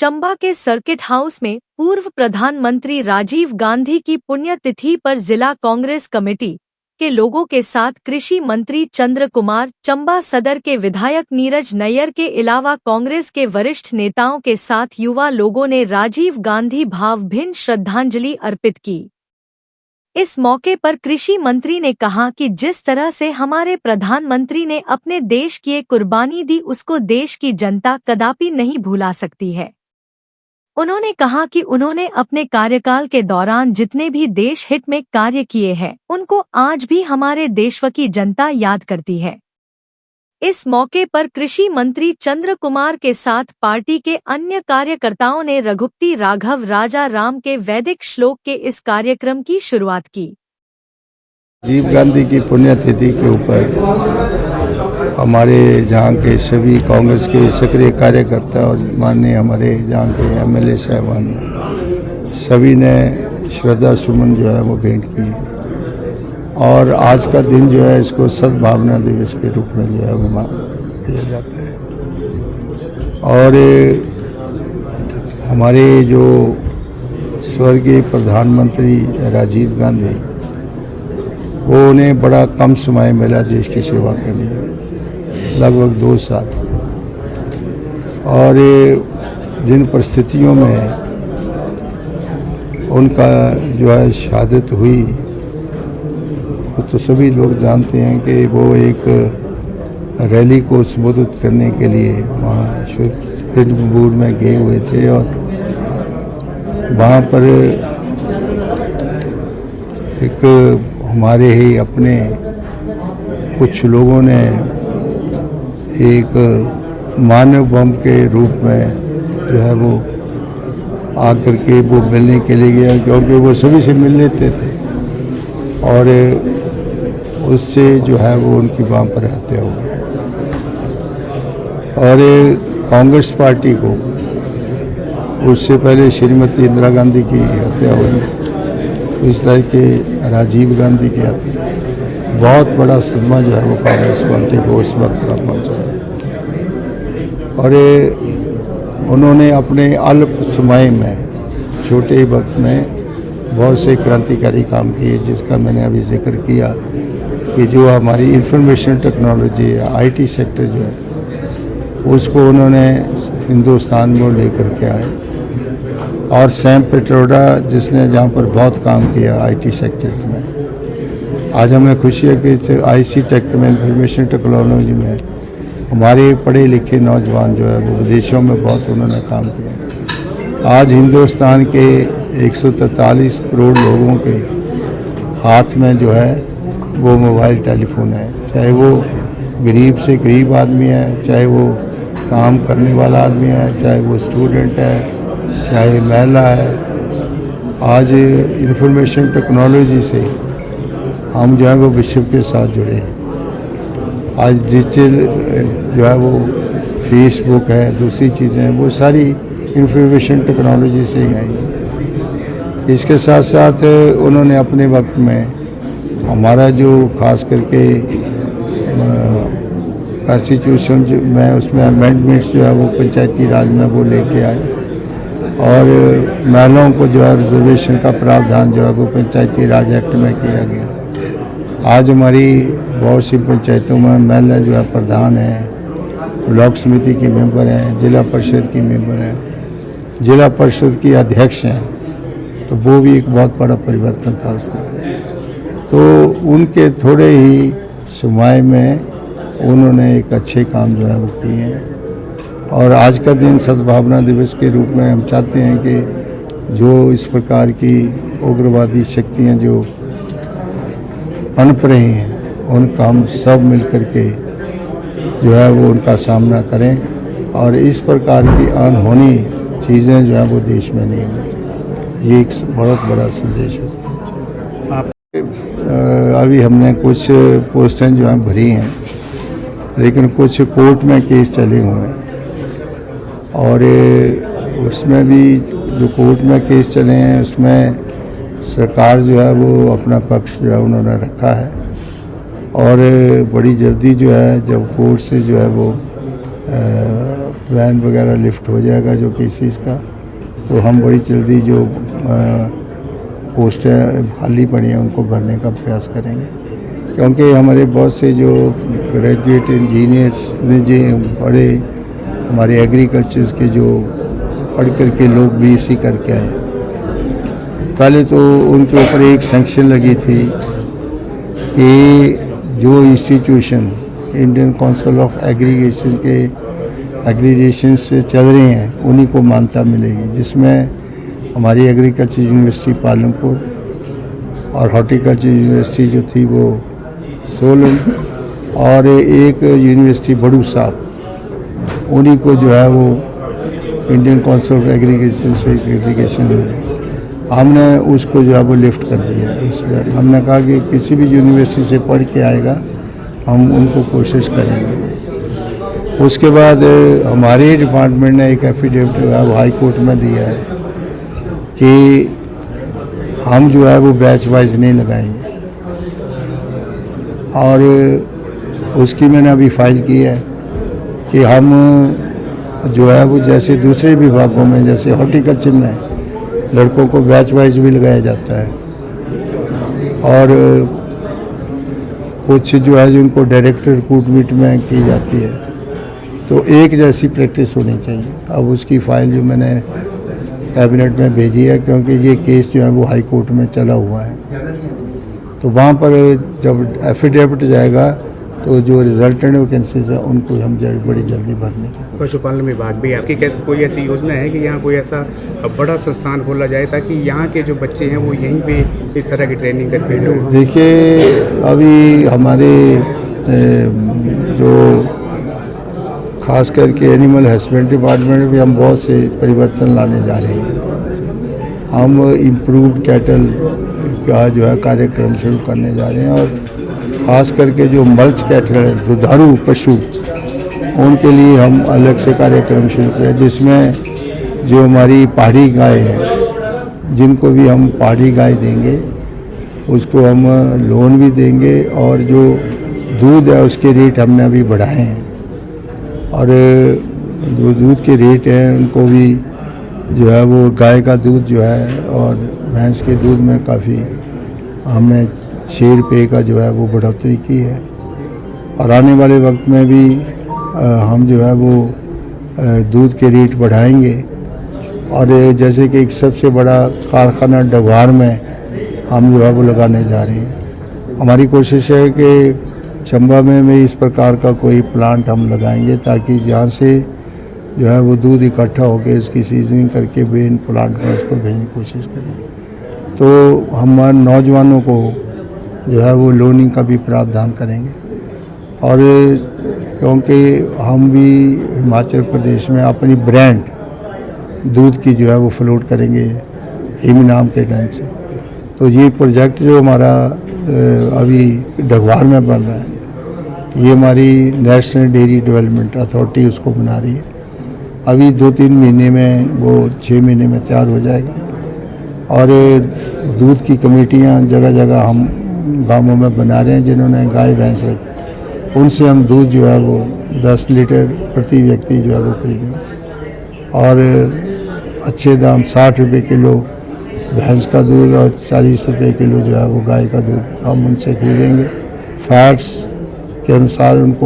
चंबा के circuit house में पूर्व प्रधानमंत्री राजीव गांधी की पुण्यतिथि पर जिला कांग्रेस कमेटी के लोगों के साथ कृषि मंत्री चंद्र कुमार, चंबा सदर के विधायक नीरज नैयर के अलावा कांग्रेस के वरिष्ठ नेताओं के साथ युवा लोगों ने राजीव गांधी भावभीनी श्रद्धांजलि अर्पित की। इस मौके पर कृषि मंत्री ने कहा कि जिस तरह से हमारे प्रधानमंत्री ने अपने देश की कुर्बानी दी, उसको देश की जनता कदापि नहीं भुला सकती है। उन्होंने कहा कि उन्होंने अपने कार्यकाल के दौरान जितने भी देश हित में कार्य किए हैं, उनको आज भी हमारे देश की जनता याद करती है। इस मौके पर कृषि मंत्री चंद्र कुमार के साथ पार्टी के अन्य कार्यकर्ताओं ने रघुपति राघव राजा राम के वैदिक श्लोक के इस कार्यक्रम की शुरुआत की। राजीव गांधी की पुण्यतिथि के ऊपर हमारे जहाँ के सभी कांग्रेस के सक्रिय कार्यकर्ता और माननीय हमारे जहाँ के एमएलए साहबान सभी ने श्रद्धा सुमन जो है वो भेंट की और आज का दिन जो है इसको सद्भावना दिवस के रूप में जो है वो किया जाता है। और हमारे जो स्वर्गीय प्रधानमंत्री राजीव गांधी, वो उन्हें बड़ा कम समय मिला देश की सेवा करने में, लगभग 2 साल। और जिन परिस्थितियों में उनका जो है शहादत हुई, तो सभी लोग जानते हैं कि वो एक रैली को संबोधित करने के लिए वहाँ फिल्मपुर में गए हुए थे और वहाँ पर एक हमारे ही अपने कुछ लोगों ने एक मानव बम के रूप में जो है वो आकर के वो मिलने के लिए गया, क्योंकि वो सभी से मिल लेते थे और उससे जो है वो उनकी वहाँ पर हत्या हो गई। और कांग्रेस पार्टी को उससे पहले श्रीमती इंदिरा गांधी की हत्या हुई, इस तरह के राजीव गांधी की हत्या, बहुत बड़ा सदमा जो है वो कांग्रेस पार्टी को उस वक्त का पहुँचा है। और उन्होंने अपने अल्प समय में, छोटे वक्त में बहुत से क्रांतिकारी काम किए, जिसका मैंने अभी जिक्र किया कि जो हमारी इंफॉर्मेशन टेक्नोलॉजी है, आईटी सेक्टर जो है, उसको उन्होंने हिंदुस्तान में लेकर के आए। और सैम पिट्रोडा, जिसने जहाँ पर बहुत काम किया आईटी सेक्टर्स में, आज हमें खुशी है कि आईसी टेक में, इंफॉर्मेशन टेक्नोलॉजी में हमारे पढ़े लिखे नौजवान जो है वो विदेशों में बहुत उन्होंने काम किया। आज हिंदुस्तान के 143 करोड़ लोगों के हाथ में जो है वो मोबाइल टेलीफोन है, चाहे वो गरीब से गरीब आदमी है, चाहे वो काम करने वाला आदमी है, चाहे वो स्टूडेंट है, चाहे महिला है। आज इंफॉर्मेशन टेक्नोलॉजी से हम जो है वो विश्व के साथ जुड़े हैं। आज डिजिटल जो है वो फेसबुक है, दूसरी चीज़ें हैं, वो सारी इंफॉर्मेशन टेक्नोलॉजी से ही आई। इसके साथ साथ उन्होंने अपने वक्त में हमारा जो खास करके कॉन्स्टिट्यूशन में उसमें अमेंडमेंट्स जो है वो पंचायती राज में वो लेके आए और महिलाओं को जो है रिजर्वेशन का प्रावधान जो है वो पंचायती राज एक्ट में किया गया। आज हमारी बहुत सी पंचायतों में महिला जो है प्रधान है, ब्लॉक समिति की मेंबर हैं, जिला परिषद की मेंबर हैं, जिला परिषद की अध्यक्ष हैं, तो वो भी एक बहुत बड़ा परिवर्तन था उसमें। तो उनके थोड़े ही समय में उन्होंने एक अच्छे काम जो है वो किए हैं। और आज का दिन सद्भावना दिवस के रूप में हम चाहते हैं कि जो इस प्रकार की उग्रवादी शक्तियाँ जो पनप रही हैं, उनका हम सब मिलकर के जो है वो उनका सामना करें और इस प्रकार की अनहोनी चीज़ें जो है वो देश में नहीं होती। ये एक बहुत बड़ा संदेश है। अभी हमने कुछ पोस्टें जो हैं भरी हैं, लेकिन कुछ कोर्ट में केस चले हुए हैं और उसमें भी जो कोर्ट में केस चले हैं उसमें सरकार जो है वो अपना पक्ष जो है उन्होंने रखा है और बड़ी जल्दी जो है जब कोर्ट से जो है वो वैन वगैरह लिफ्ट हो जाएगा जो केसेस का, तो हम बड़ी जल्दी जो पोस्टें खाली पड़ी हैं उनको भरने का प्रयास करेंगे, क्योंकि हमारे बहुत से जो ग्रेजुएट इंजीनियर्स जो बड़े हमारे एग्रीकल्चर के जो पढ़ कर के लोग बीएससी करके आए, पहले तो उनके ऊपर एक सैंक्शन लगी थी कि जो institution Indian council of aggregation के एग्रीगेशन से चल रहे हैं उन्हीं को मान्यता मिलेगी, जिसमें हमारी एग्रीकल्चर यूनिवर्सिटी पालमपुर और हॉर्टिकल्चर यूनिवर्सिटी जो थी वो सोलन और एक यूनिवर्सिटी बड़ू साहब, उन्हीं को जो है वो इंडियन काउंसिल ऑफ एग्रीगेशन से एग्रीगेशन मिली। हमने उसको जो है वो लिफ्ट कर दिया। उसमें हमने कहा कि किसी भी यूनिवर्सिटी से पढ़ के आएगा हम उनको कोशिश करेंगे। उसके बाद हमारे डिपार्टमेंट ने एक एफिडेविट जो है वो हाई कोर्ट में दिया है कि हम जो है वो बैच वाइज नहीं लगाएंगे, और उसकी मैंने अभी फाइल की है कि हम जो है वो जैसे दूसरे विभागों में जैसे हॉर्टिकल्चर में लड़कों को बैच वाइज भी लगाया जाता है, और कुछ जो है जिनको डायरेक्ट रिक्रूटमेंट में की जाती है, तो एक जैसी प्रैक्टिस होनी चाहिए। अब उसकी फाइल जो मैंने कैबिनेट में भेजी है, क्योंकि ये केस जो है वो हाई कोर्ट में चला हुआ है, तो वहाँ पर जब एफिडेविट जाएगा तो जो रिजल्टेंट वैकेंसीज है उनको हम बड़ी जल्दी भरने की। पशुपालन विभाग भी आपकी कैसे कोई ऐसी योजना है कि यहाँ कोई ऐसा बड़ा संस्थान खोला जाए ताकि यहाँ के जो बच्चे हैं वो यहीं पे इस तरह की ट्रेनिंग करके लो? देखिए, अभी हमारे जो खास करके एनिमल हस्बेंड्री डिपार्टमेंट में हम बहुत से परिवर्तन लाने जा रहे हैं। हम इम्प्रूव्ड कैटल का जो है कार्यक्रम शुरू करने जा रहे हैं, और खास करके जो मल्च कैटल है, दुधारू पशु, उनके लिए हम अलग से कार्यक्रम शुरू किया, जिसमें जो हमारी पहाड़ी गाय है, जिनको भी हम पहाड़ी गाय देंगे उसको हम लोन भी देंगे, और जो दूध है उसके रेट हमने अभी बढ़ाए हैं, और जो दूध के रेट हैं उनको भी जो है वो गाय का दूध जो है और भैंस के दूध में काफ़ी हमने 6 रुपये का जो है वो बढ़ोतरी की है, और आने वाले वक्त में भी हम जो है वो दूध के रेट बढ़ाएंगे। और जैसे कि एक सबसे बड़ा कारखाना डगवार में हम जो है वो लगाने जा रहे हैं। हमारी कोशिश है कि चंबा में भी इस प्रकार का कोई प्लांट हम लगाएंगे, ताकि जहाँ से जो है वो दूध इकट्ठा होकर उसकी सीजनिंग करके मेन प्लांट में उसको भेजने की कोशिश करें। तो हम नौजवानों को जो है वो लोनिंग का भी प्रावधान करेंगे, और क्योंकि हम भी हिमाचल प्रदेश में अपनी ब्रांड दूध की जो है वो फ्लोट करेंगे हिमी नाम के नाम से। तो ये प्रोजेक्ट जो हमारा अभी डगवार में बन रहा है, ये हमारी नेशनल डेयरी डेवलपमेंट अथॉरिटी उसको बना रही है। अभी 2-3 महीने में वो 6 महीने में तैयार हो जाएगा, और दूध की कमेटियाँ जगह जगह हम गांवों में बना रहे हैं, जिन्होंने गाय भैंस रखी, उनसे हम दूध जो है वो 10 लीटर प्रति व्यक्ति जो है वो खरीदेंगे, और अच्छे दाम 60 रुपये किलो भैंस का दूध और 40 रुपये किलो जो है वो गाय का दूध हम उनसे खरीदेंगे। फैट्स के अनुसार उनको